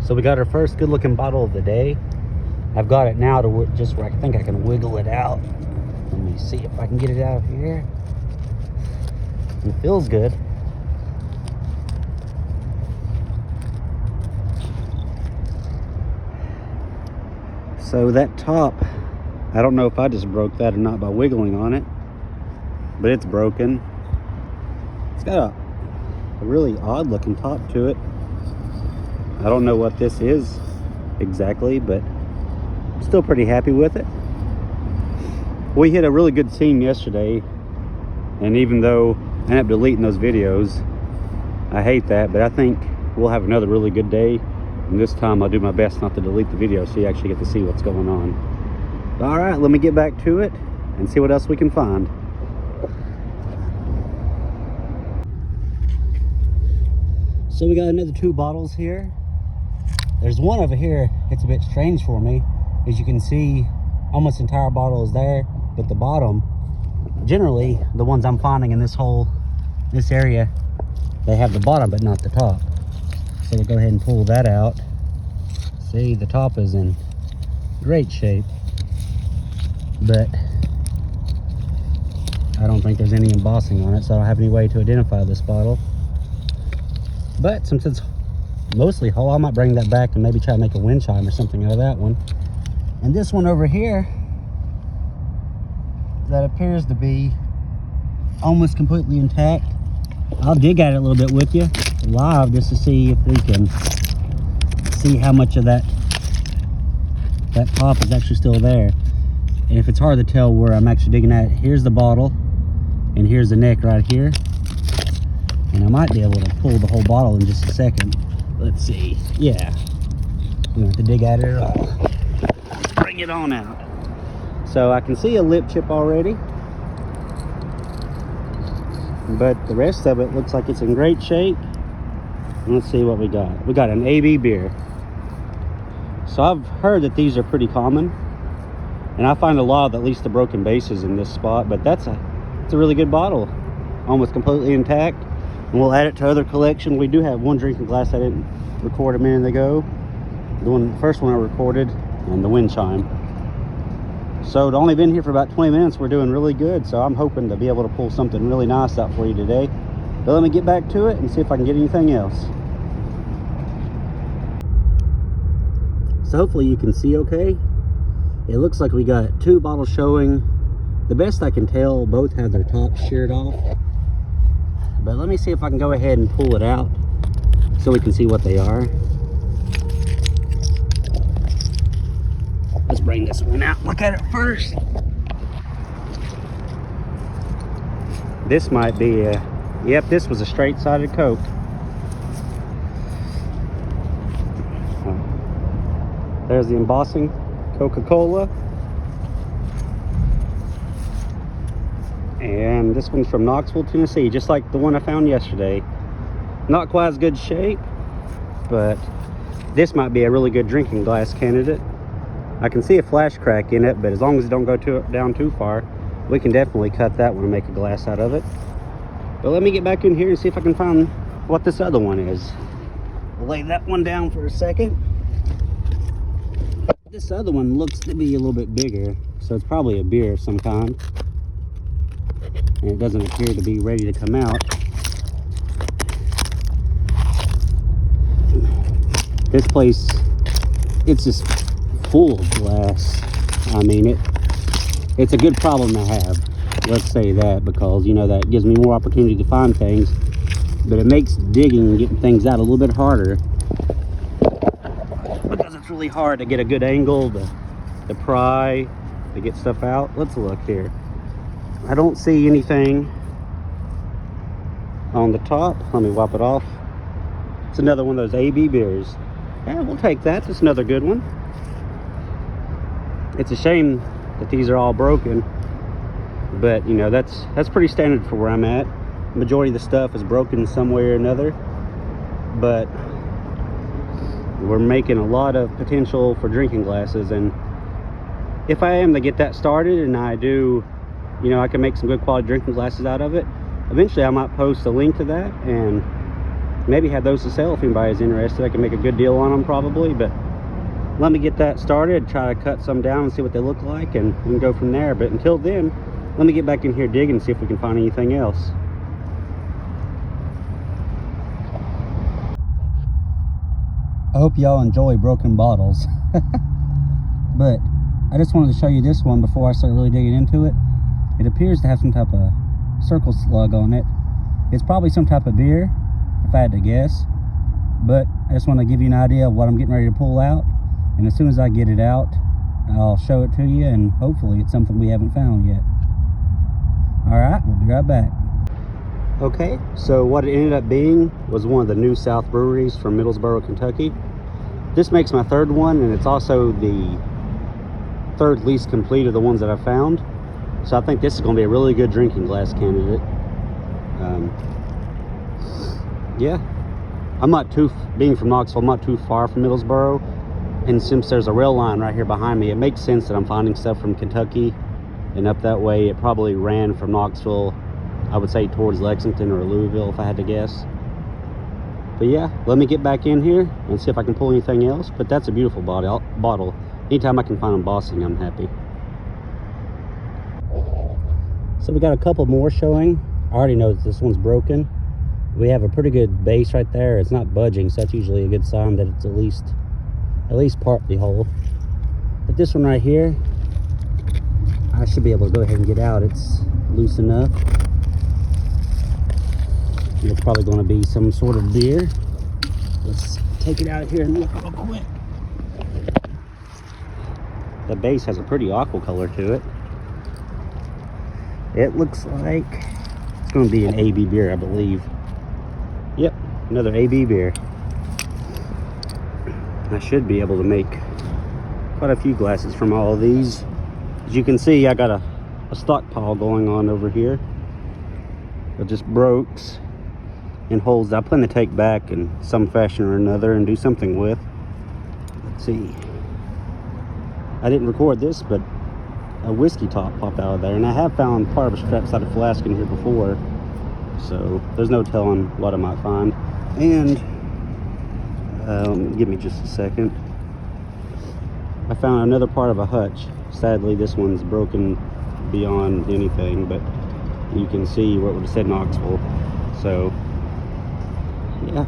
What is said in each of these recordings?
So we got our first good looking bottle of the day. I've got it now to just where I think I can wiggle it out. Let me see if I can get it out of here. It feels good. So that top, I don't know if I just broke that or not by wiggling on it, but it's broken. It's got a really odd looking top to it. I don't know what this is exactly, but I'm still pretty happy with it. We hit a really good scene yesterday, and even though I ended up deleting those videos, I hate that, but I think we'll have another really good day, and this time I'll do my best not to delete the video so you actually get to see what's going on. All right, let me get back to it and see what else we can find. So we got another 2 bottles here. There's one over here, it's a bit strange for me. As you can see, almost the entire bottle is there, but the bottom, generally the ones I'm finding in this area, they have the bottom but not the top. So we'll go ahead and pull that out. See, the top is in great shape, but I don't think there's any embossing on it, so I don't have any way to identify this bottle. But since it's mostly whole, I might bring that back and maybe try to make a wind chime or something out of that one. And this one over here, that appears to be almost completely intact. I'll dig at it a little bit with you live just to see if we can see how much of that top is actually still there. And if it's hard to tell where I'm actually digging at, here's the bottle and here's the neck right here. And I might be able to pull the whole bottle in just a second. Let's see. Yeah. We don't have to dig at it at all. Let's bring it on out. So I can see a lip chip already, but the rest of it looks like it's in great shape. Let's see what we got. We got an AB beer. So I've heard that these are pretty common, and I find a lot of at least the broken bases in this spot, but it's a really good bottle, almost completely intact. And we'll add it to other collection. We do have one drinking glass I didn't record a minute ago. The first one I recorded, and the wind chime. So to only been here for about 20 minutes, we're doing really good. So I'm hoping to be able to pull something really nice out for you today. But let me get back to it and see if I can get anything else. So hopefully you can see okay. It looks like we got 2 bottles showing. The best I can tell, both have their tops sheared off. But let me see if I can go ahead and pull it out so we can see what they are. Let's bring this one out. Look at it first. This might be yep, this was a straight-sided Coke. There's the embossing, Coca-Cola. And this one's from Knoxville, Tennessee, just like the one I found yesterday. Not quite as good shape, but this might be a really good drinking glass candidate. I can see a flash crack in it, but as long as it don't go down too far, we can definitely cut that one and make a glass out of it. But let me get back in here and see if I can find what this other one is. We'll lay that one down for a second. This other one looks to be a little bit bigger, so it's probably a beer of some kind. And it doesn't appear to be ready to come out. This place, it's just full of glass. I mean, it's a good problem to have. Let's say that, because you know that gives me more opportunity to find things, but it makes digging and getting things out a little bit harder, because it's really hard to get a good angle to pry, to get stuff out. Let's look here. I don't see anything on the top. Let me wipe it off. It's another one of those AB beers. Yeah, we'll take that. It's another good one. It's a shame that these are all broken, but you know, that's pretty standard for where I'm at. The majority of the stuff is broken some way or another, but we're making a lot of potential for drinking glasses, and if I am to get that started and I do, you know, I can make some good quality drinking glasses out of it, eventually I might post a link to that, and maybe have those to sell if anybody's interested. I can make a good deal on them probably, but let me get that started, try to cut some down and see what they look like, and we can go from there. But until then, let me get back in here digging and see if we can find anything else. I hope y'all enjoy broken bottles. But I just wanted to show you this one before I start really digging into it. It appears to have some type of circle slug on it. It's probably some type of beer, if I had to guess. But I just want to give you an idea of what I'm getting ready to pull out. And as soon as I get it out, I'll show it to you, and hopefully it's something we haven't found yet. Alright, we'll be right back. Okay, so what it ended up being was one of the New South breweries from Middlesboro, Kentucky. This makes my third one, and it's also the third least complete of the ones that I've found. So I think this is going to be a really good drinking glass candidate. Yeah, I'm not too, being from Knoxville, I'm not too far from Middlesboro. And since there's a rail line right here behind me, it makes sense that I'm finding stuff from Kentucky and up that way. It probably ran from Knoxville, I would say towards Lexington or Louisville if I had to guess. But yeah, let me get back in here and see if I can pull anything else. But that's a beautiful bottle. Anytime I can find embossing, I'm happy. So we got a couple more showing. I already know that this one's broken. We have a pretty good base right there. It's not budging, so that's usually a good sign that it's at least partly whole. But this one right here, I should be able to go ahead and get out. It's loose enough. And it's probably going to be some sort of beer. Let's take it out of here and look real quick. The base has a pretty aqua color to it. It looks like it's going to be an AB beer, I believe. Yep, another AB beer. I should be able to make quite a few glasses from all of these. As you can see, I got a stockpile going on over here of just brokes and holes that I plan to take back in some fashion or another and do something with. Let's see. I didn't record this, but a whiskey top popped out of there, and I have found part of a strap-sided flask in here before, so there's no telling what I might find. And give me just a second. I found another part of a hutch. Sadly, this one's broken beyond anything, but you can see where it would have said Knoxville. So yeah,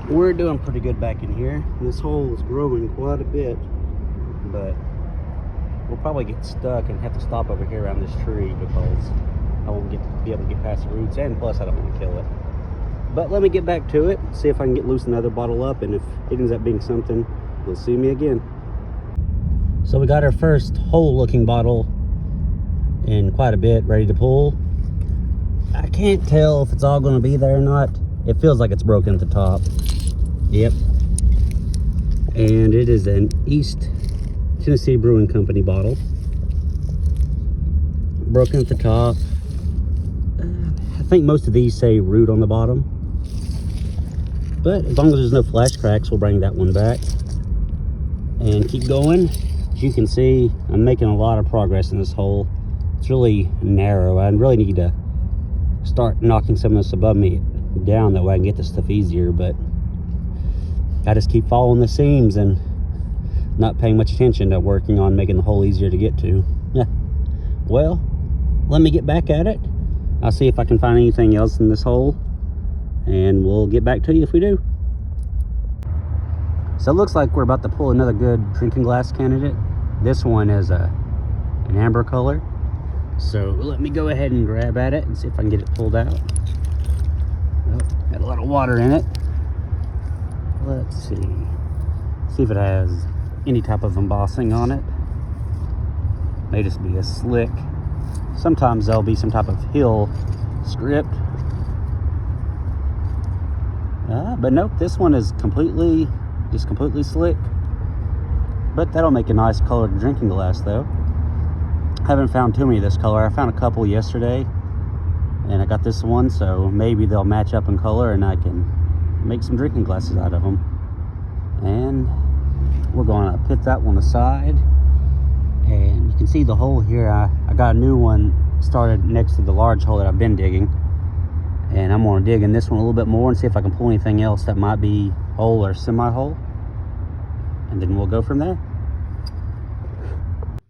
we're doing pretty good back in here. This hole is growing quite a bit, but we'll probably get stuck and have to stop over here around this tree because I won't be able to get past the roots, and plus I don't want to kill it. But let me get back to it, see if I can get loose another bottle up, and if it ends up being something, you'll see me again. So we got our first whole looking bottle in quite a bit, ready to pull. I can't tell if it's all going to be there or not. It feels like it's broken at the top. Yep. And it is an East Tennessee Brewing Company bottle. Broken at the top. I think most of these say root on the bottom. But as long as there's no flash cracks, we'll bring that one back and keep going. As you can see, I'm making a lot of progress in this hole. It's really narrow. I really need to start knocking some of this above me down, that way I can get this stuff easier. But I just keep following the seams and not paying much attention to working on making the hole easier to get to. Yeah. Well, let me get back at it. I'll see if I can find anything else in this hole, and we'll get back to you if we do. So it looks like we're about to pull another good drinking glass candidate. This one is an amber color. So let me go ahead and grab at it and see if I can get it pulled out. Oh, got a lot of water in it. Let's see. See if it has any type of embossing on it. May just be a slick. Sometimes there'll be some type of hill script. But nope, this one is completely slick. But that'll make a nice colored drinking glass though. I haven't found too many of this color. I found a couple yesterday, and I got this one, so maybe they'll match up in color and I can make some drinking glasses out of them. And we're gonna put that one aside. And you can see the hole here. I got a new one started next to the large hole that I've been digging, And I'm gonna dig in this one a little bit more and see if I can pull anything else that might be whole or semi-whole. And then we'll go from there.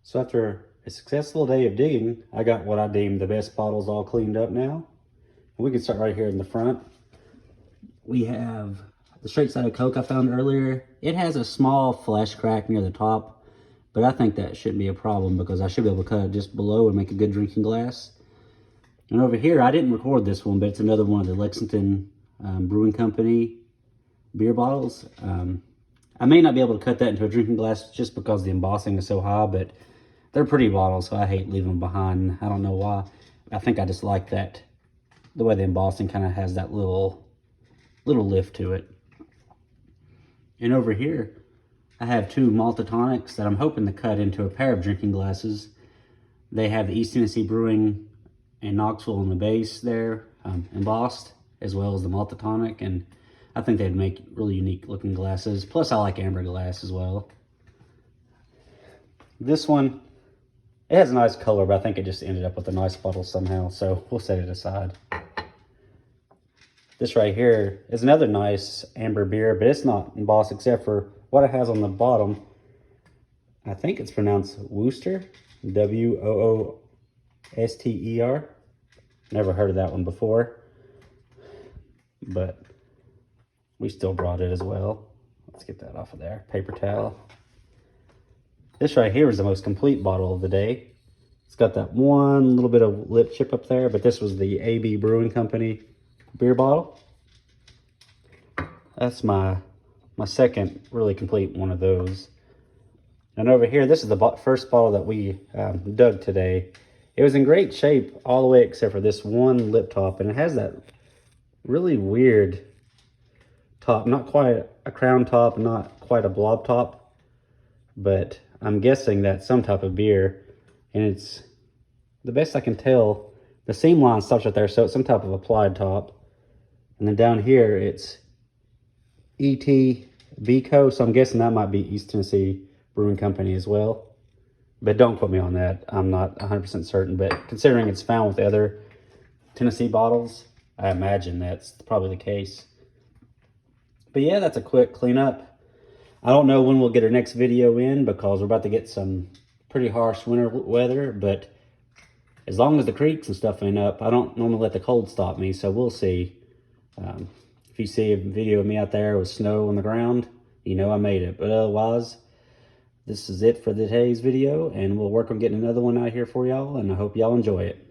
So after a successful day of digging, I got what I deemed the best bottles all cleaned up now. We can start right here in the front. We have the straight side of Coke I found earlier. It has a small flash crack near the top, but I think that shouldn't be a problem because I should be able to cut it just below and make a good drinking glass. And over here, I didn't record this one, but it's another one of the Lexington Brewing Company beer bottles. I may not be able to cut that into a drinking glass just because the embossing is so high, but they're pretty bottles, so I hate leaving them behind. I don't know why. I think I just like that, the way the embossing kind of has that little lift to it. And over here, I have two Maltatonics that I'm hoping to cut into a pair of drinking glasses. They have the East Tennessee Brewing and Knoxville on the base there, embossed, as well as the Maltatonic, and I think they'd make really unique looking glasses. Plus, I like amber glass as well. This one, it has a nice color, but I think it just ended up with a nice bottle somehow, so we'll set it aside. This right here is another nice amber beer, but it's not embossed except for what it has on the bottom. I think it's pronounced Wooster, W-O-O-S-T-E-R. Never heard of that one before, but we still brought it as well. Let's get that off of there. Paper towel. This right here is the most complete bottle of the day. It's got that one little bit of lip chip up there, but this was the AB Brewing Company beer bottle. That's my second really complete one of those. And over here, this is the first bottle that we dug today. It was in great shape all the way except for this one lip top, and it has that really weird top. Not quite a crown top, not quite a blob top, but I'm guessing that's some type of beer. And it's, the best I can tell, the seam line stops right there, so it's some type of applied top. And then down here, it's E.T. Vico, so I'm guessing that might be East Tennessee Brewing Company as well. But don't quote me on that. I'm not 100% certain, but considering it's found with the other Tennessee bottles, I imagine that's probably the case. But yeah, that's a quick cleanup. I don't know when we'll get our next video in because we're about to get some pretty harsh winter weather, but as long as the creeks and stuff ain't up, I don't normally let the cold stop me, so we'll see. If you see a video of me out there with snow on the ground, you know I made it. But otherwise, this is it for today's video, and we'll work on getting another one out here for y'all, and I hope y'all enjoy it.